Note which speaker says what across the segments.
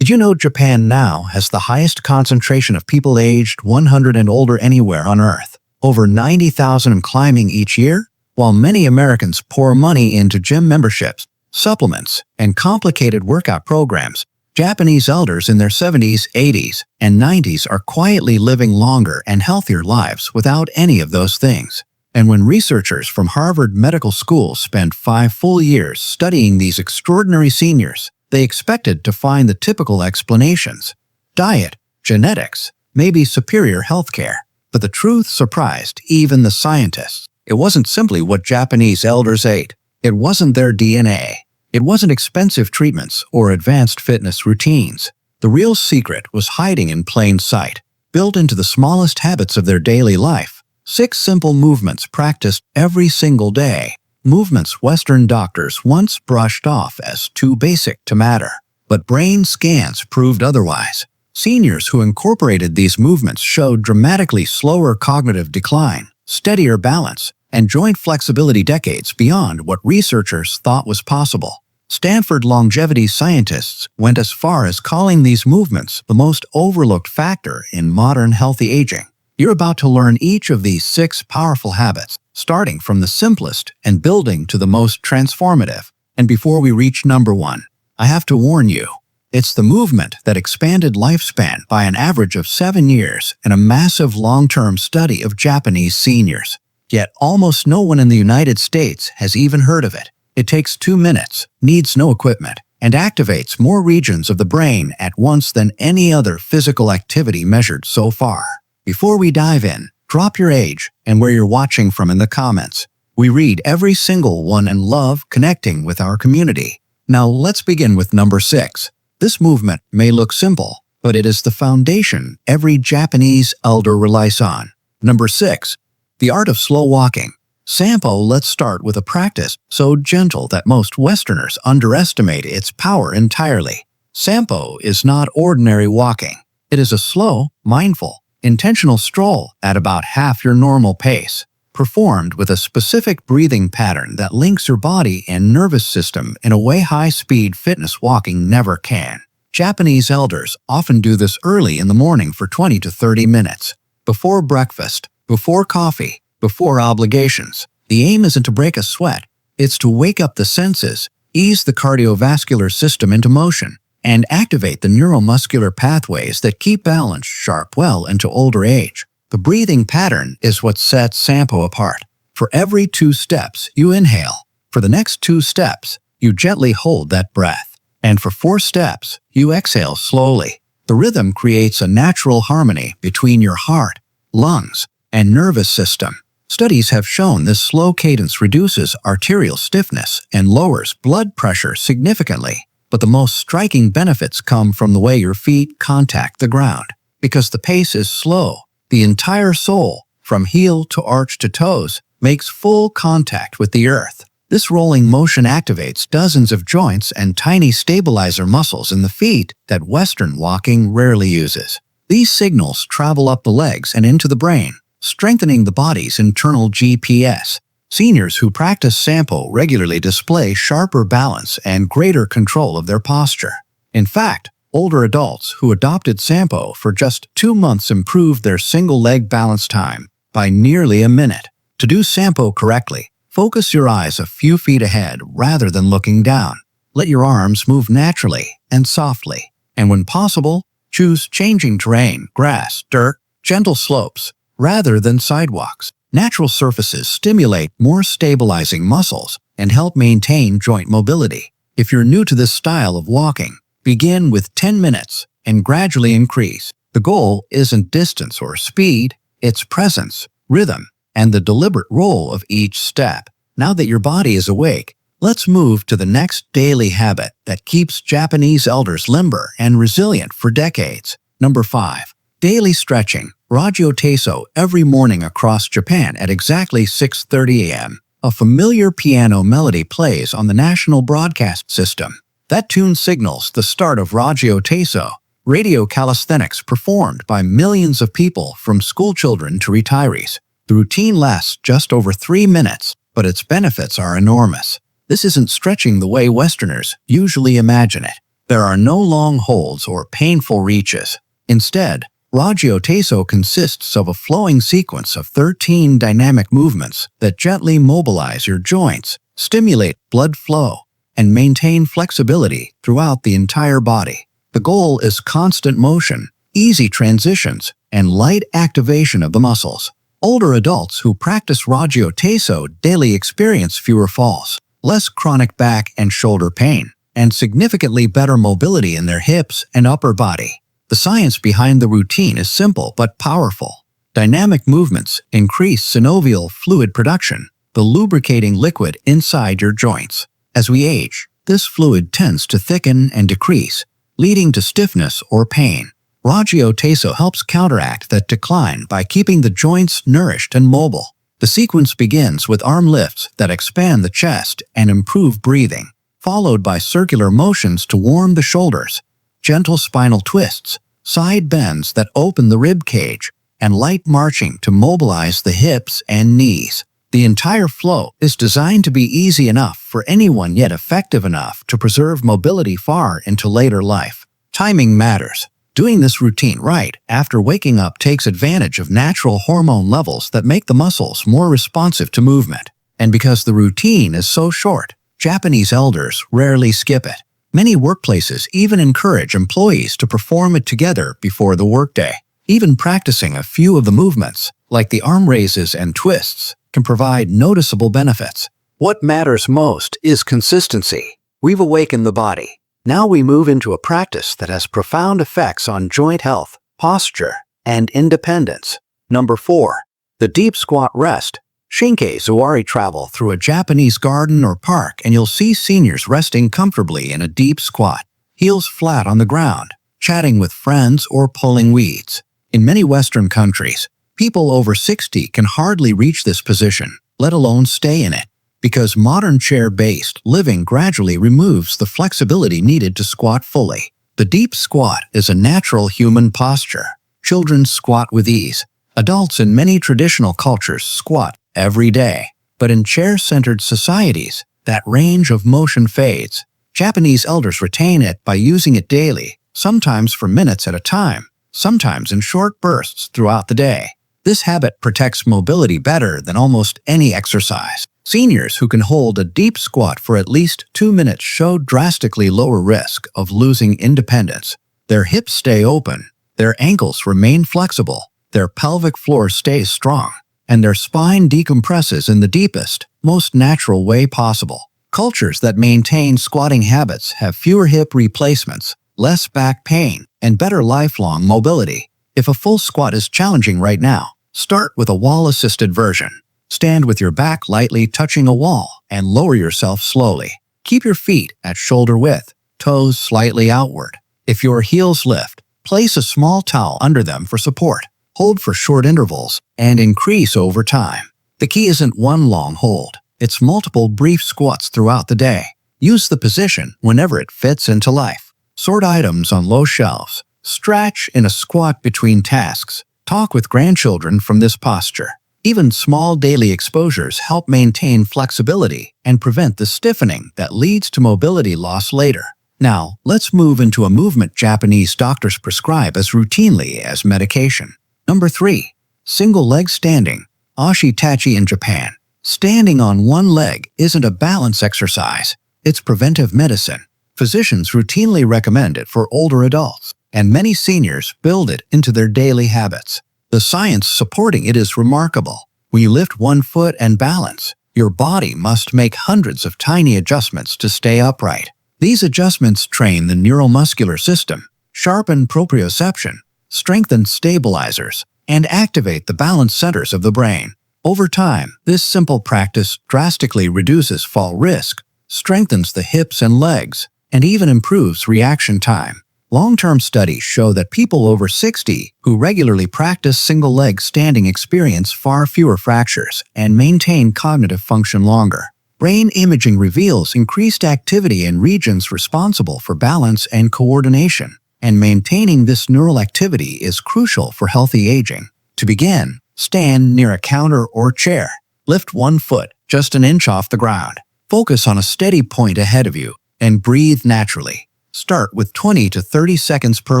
Speaker 1: Did you know Japan now has the highest concentration of people aged 100 and older anywhere on Earth? Over 90,000 and climbing each year? While many Americans pour money into gym memberships, supplements, and complicated workout programs, Japanese elders in their 70s, 80s, and 90s are quietly living longer and healthier lives without any of those things. And when researchers from Harvard Medical School spent 5 full years studying these extraordinary seniors, they expected to find the typical explanations: diet, genetics, maybe superior healthcare. But the truth surprised even the scientists. It wasn't simply what Japanese elders ate. It wasn't their DNA. It wasn't expensive treatments or advanced fitness routines. The real secret was hiding in plain sight, built into the smallest habits of their daily life. 6 simple movements practiced every single day. Movements Western doctors once brushed off as too basic to matter. But brain scans proved otherwise. Seniors who incorporated these movements showed dramatically slower cognitive decline, steadier balance, and joint flexibility decades beyond what researchers thought was possible. Stanford longevity scientists went as far as calling these movements the most overlooked factor in modern healthy aging. You're about to learn each of these 6 powerful habits, starting from the simplest and building to the most transformative. And before we reach number 1, I have to warn you. It's the movement that expanded lifespan by an average of 7 years in a massive long-term study of Japanese seniors. Yet almost no one in the United States has even heard of it. It takes 2 minutes, needs no equipment, and activates more regions of the brain at once than any other physical activity measured so far. Before we dive in, drop your age and where you're watching from in the comments. We read every single one and love connecting with our community. Now let's begin with number 6. This movement may look simple, but it is the foundation every Japanese elder relies on. Number 6. The art of slow walking. Sampo. Let's start with a practice so gentle that most Westerners underestimate its power entirely. Sampo is not ordinary walking. It is a slow, mindful, intentional stroll at about half your normal pace, performed with a specific breathing pattern that links your body and nervous system in a way high-speed fitness walking never can. Japanese elders often do this early in the morning for 20 to 30 minutes. Before breakfast, before coffee, before obligations. The aim isn't to break a sweat. It's to wake up the senses, ease the cardiovascular system into motion, and activate the neuromuscular pathways that keep balance sharp well into older age. The breathing pattern is what sets Sampo apart. For every 2 steps, you inhale. For the next 2 steps, you gently hold that breath. And for 4 steps, you exhale slowly. The rhythm creates a natural harmony between your heart, lungs, and nervous system. Studies have shown this slow cadence reduces arterial stiffness and lowers blood pressure significantly. But the most striking benefits come from the way your feet contact the ground. Because the pace is slow, the entire sole, from heel to arch to toes, makes full contact with the earth. This rolling motion activates dozens of joints and tiny stabilizer muscles in the feet that Western walking rarely uses. These signals travel up the legs and into the brain, strengthening the body's internal GPS. Seniors who practice Sampo regularly display sharper balance and greater control of their posture. In fact, older adults who adopted Sampo for just 2 months improved their single-leg balance time by nearly a minute. To do Sampo correctly, focus your eyes a few feet ahead rather than looking down. Let your arms move naturally and softly. And when possible, choose changing terrain, grass, dirt, gentle slopes, rather than sidewalks. Natural surfaces stimulate more stabilizing muscles and help maintain joint mobility. If you're new to this style of walking, begin with 10 minutes and gradually increase. The goal isn't distance or speed, it's presence, rhythm, and the deliberate roll of each step. Now that your body is awake, let's move to the next daily habit that keeps Japanese elders limber and resilient for decades. Number 5. Daily stretching. Rajio Taiso. Every morning across Japan at exactly 6:30 a.m., a familiar piano melody plays on the national broadcast system. That tune signals the start of Rajio Taiso, radio calisthenics performed by millions of people from schoolchildren to retirees. The routine lasts just over 3 minutes, but its benefits are enormous. This isn't stretching the way Westerners usually imagine it. There are no long holds or painful reaches. Instead, Rajio Taiso consists of a flowing sequence of 13 dynamic movements that gently mobilize your joints, stimulate blood flow, and maintain flexibility throughout the entire body. The goal is constant motion, easy transitions, and light activation of the muscles. Older adults who practice Rajio Taiso daily experience fewer falls, less chronic back and shoulder pain, and significantly better mobility in their hips and upper body. The science behind the routine is simple but powerful. Dynamic movements increase synovial fluid production, the lubricating liquid inside your joints. As we age, this fluid tends to thicken and decrease, leading to stiffness or pain. Rajio Taiso helps counteract that decline by keeping the joints nourished and mobile. The sequence begins with arm lifts that expand the chest and improve breathing, followed by circular motions to warm the shoulders, gentle spinal twists, side bends that open the rib cage, and light marching to mobilize the hips and knees. The entire flow is designed to be easy enough for anyone yet effective enough to preserve mobility far into later life. Timing matters. Doing this routine right after waking up takes advantage of natural hormone levels that make the muscles more responsive to movement. And because the routine is so short, Japanese elders rarely skip it. Many workplaces even encourage employees to perform it together before the workday. Even practicing a few of the movements, like the arm raises and twists, can provide noticeable benefits. What matters most is consistency. We've awakened the body. Now we move into a practice that has profound effects on joint health, posture, and independence. Number 4. The deep squat rest. Shinkei Zuari. Travel through a Japanese garden or park and you'll see seniors resting comfortably in a deep squat, heels flat on the ground, chatting with friends or pulling weeds. In many Western countries, people over 60 can hardly reach this position, let alone stay in it, because modern chair-based living gradually removes the flexibility needed to squat fully. The deep squat is a natural human posture. Children squat with ease. Adults in many traditional cultures squat every day. But in chair-centered societies, that range of motion fades. Japanese elders retain it by using it daily, sometimes for minutes at a time, sometimes in short bursts throughout the day. This habit protects mobility better than almost any exercise. Seniors who can hold a deep squat for at least 2 minutes show drastically lower risk of losing independence. Their hips stay open, their ankles remain flexible, their pelvic floor stays strong, and their spine decompresses in the deepest, most natural way possible. Cultures that maintain squatting habits have fewer hip replacements, less back pain, and better lifelong mobility. If a full squat is challenging right now, start with a wall-assisted version. Stand with your back lightly touching a wall and lower yourself slowly. Keep your feet at shoulder width, toes slightly outward. If your heels lift, place a small towel under them for support. Hold for short intervals and increase over time. The key isn't one long hold. It's multiple brief squats throughout the day. Use the position whenever it fits into life. Sort items on low shelves. Stretch in a squat between tasks. Talk with grandchildren from this posture. Even small daily exposures help maintain flexibility and prevent the stiffening that leads to mobility loss later. Now, let's move into a movement Japanese doctors prescribe as routinely as medication. Number 3. Single leg standing. Ashitachi in Japan. Standing on one leg isn't a balance exercise. It's preventive medicine. Physicians routinely recommend it for older adults, and many seniors build it into their daily habits. The science supporting it is remarkable. When you lift one foot and balance, your body must make hundreds of tiny adjustments to stay upright. These adjustments train the neuromuscular system, sharpen proprioception, strengthen stabilizers, and activate the balance centers of the brain. Over time, this simple practice drastically reduces fall risk, strengthens the hips and legs, and even improves reaction time. Long-term studies show that people over 60 who regularly practice single-leg standing experience far fewer fractures and maintain cognitive function longer. Brain imaging reveals increased activity in regions responsible for balance and coordination, and maintaining this neural activity is crucial for healthy aging. To begin, stand near a counter or chair. Lift one foot just an inch off the ground. Focus on a steady point ahead of you and breathe naturally. Start with 20 to 30 seconds per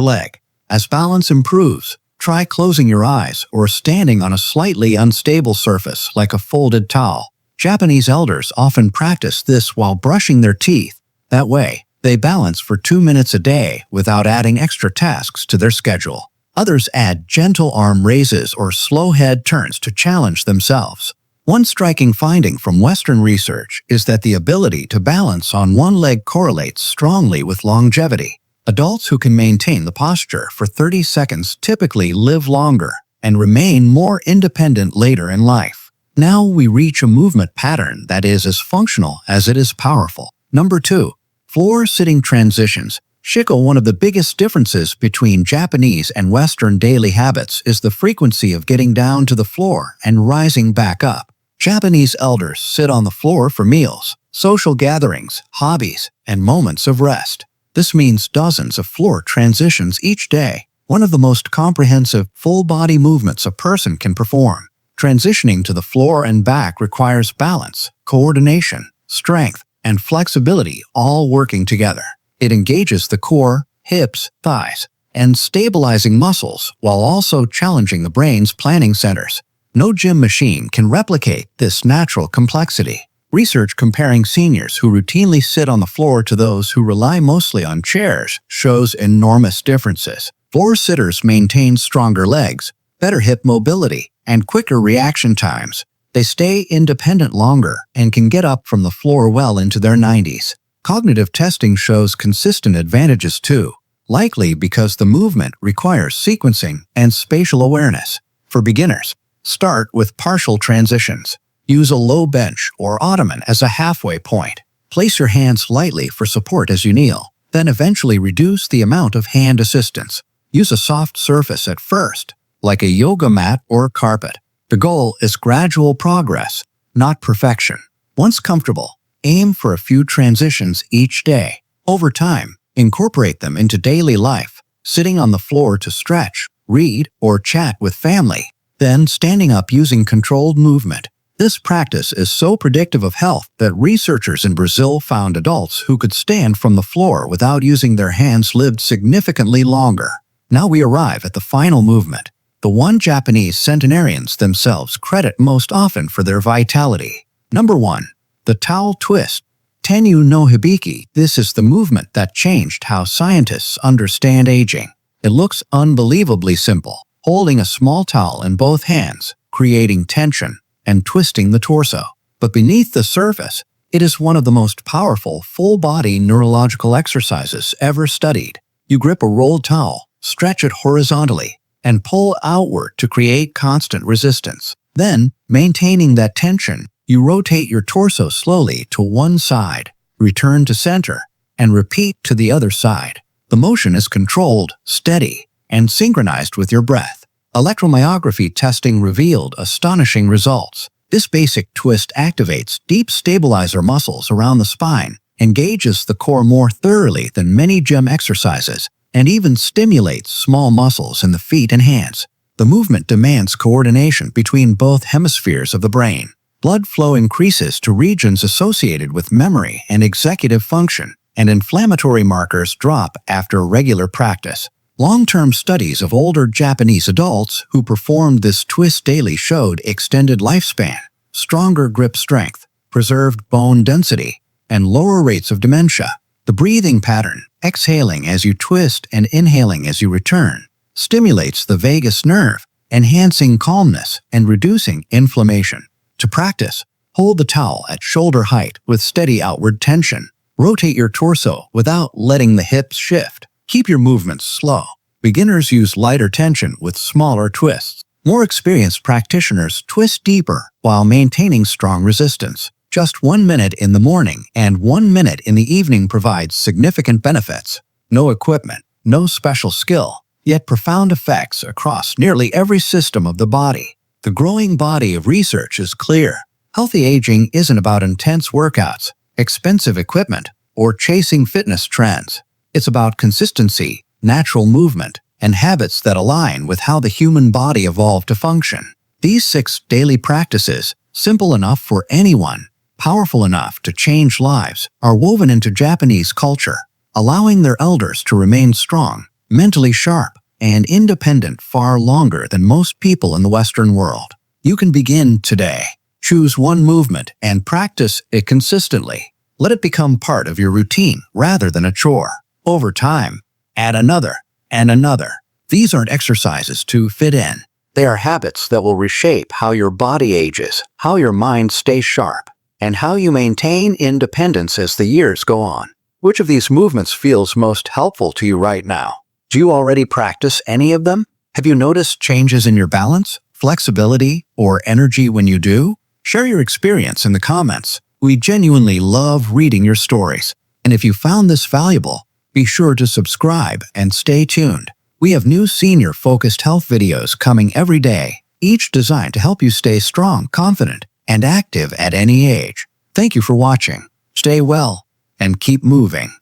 Speaker 1: leg. As balance improves, try closing your eyes or standing on a slightly unstable surface like a folded towel. Japanese elders often practice this while brushing their teeth. That way, they balance for 2 minutes a day without adding extra tasks to their schedule. Others add gentle arm raises or slow head turns to challenge themselves. One striking finding from Western research is that the ability to balance on one leg correlates strongly with longevity. Adults who can maintain the posture for 30 seconds typically live longer and remain more independent later in life. Now we reach a movement pattern that is as functional as it is powerful. Number 2. Floor-sitting transitions. One of the biggest differences between Japanese and Western daily habits is the frequency of getting down to the floor and rising back up. Japanese elders sit on the floor for meals, social gatherings, hobbies, and moments of rest. This means dozens of floor transitions each day, one of the most comprehensive full-body movements a person can perform. Transitioning to the floor and back requires balance, coordination, strength, and flexibility all working together. It engages the core, hips, thighs, and stabilizing muscles while also challenging the brain's planning centers. No gym machine can replicate this natural complexity. Research comparing seniors who routinely sit on the floor to those who rely mostly on chairs shows enormous differences. Floor sitters maintain stronger legs, better hip mobility, and quicker reaction times. They stay independent longer and can get up from the floor well into their 90s. Cognitive testing shows consistent advantages too, likely because the movement requires sequencing and spatial awareness. For beginners, start with partial transitions. Use a low bench or ottoman as a halfway point. Place your hands lightly for support as you kneel, then eventually reduce the amount of hand assistance. Use a soft surface at first, like a yoga mat or carpet. The goal is gradual progress, not perfection. Once comfortable, aim for a few transitions each day. Over time, incorporate them into daily life, sitting on the floor to stretch, read, or chat with family, then standing up using controlled movement. This practice is so predictive of health that researchers in Brazil found adults who could stand from the floor without using their hands lived significantly longer. Now we arrive at the final movement, the one Japanese centenarians themselves credit most often for their vitality. Number 1. The towel twist. Tenyu no hibiki. This is the movement that changed how scientists understand aging. It looks unbelievably simple, holding a small towel in both hands, creating tension, and twisting the torso. But beneath the surface, it is one of the most powerful full-body neurological exercises ever studied. You grip a rolled towel, stretch it horizontally, and pull outward to create constant resistance. Then, maintaining that tension, you rotate your torso slowly to one side, return to center, and repeat to the other side. The motion is controlled, steady, and synchronized with your breath. Electromyography testing revealed astonishing results. This basic twist activates deep stabilizer muscles around the spine, engages the core more thoroughly than many gym exercises, and even stimulates small muscles in the feet and hands. The movement demands coordination between both hemispheres of the brain. Blood flow increases to regions associated with memory and executive function, and inflammatory markers drop after regular practice. Long-term studies of older Japanese adults who performed this twist daily showed extended lifespan, stronger grip strength, preserved bone density, and lower rates of dementia. The breathing pattern, exhaling as you twist and inhaling as you return, stimulates the vagus nerve, enhancing calmness and reducing inflammation. To practice, hold the towel at shoulder height with steady outward tension. Rotate your torso without letting the hips shift. Keep your movements slow. Beginners use lighter tension with smaller twists. More experienced practitioners twist deeper while maintaining strong resistance. Just 1 minute in the morning and 1 minute in the evening provides significant benefits. No equipment, no special skill, yet profound effects across nearly every system of the body. The growing body of research is clear. Healthy aging isn't about intense workouts, expensive equipment, or chasing fitness trends. It's about consistency, natural movement, and habits that align with how the human body evolved to function. These 6 daily practices, simple enough for anyone, powerful enough to change lives, are woven into Japanese culture. allowing their elders to remain strong, mentally sharp, and independent far longer than most people in the Western world. You can begin today. Choose one movement and practice it consistently. Let it become part of your routine rather than a chore. Over time, add another and another. These aren't exercises to fit in. They are habits that will reshape how your body ages, how your mind stays sharp, and how you maintain independence as the years go on. Which of these movements feels most helpful to you right now? Do you already practice any of them? Have you noticed changes in your balance, flexibility, or energy when you do? Share your experience in the comments. We genuinely love reading your stories. And if you found this valuable, be sure to subscribe and stay tuned. We have new senior-focused health videos coming every day, each designed to help you stay strong, confident, and active at any age. Thank you for watching. Stay well and keep moving.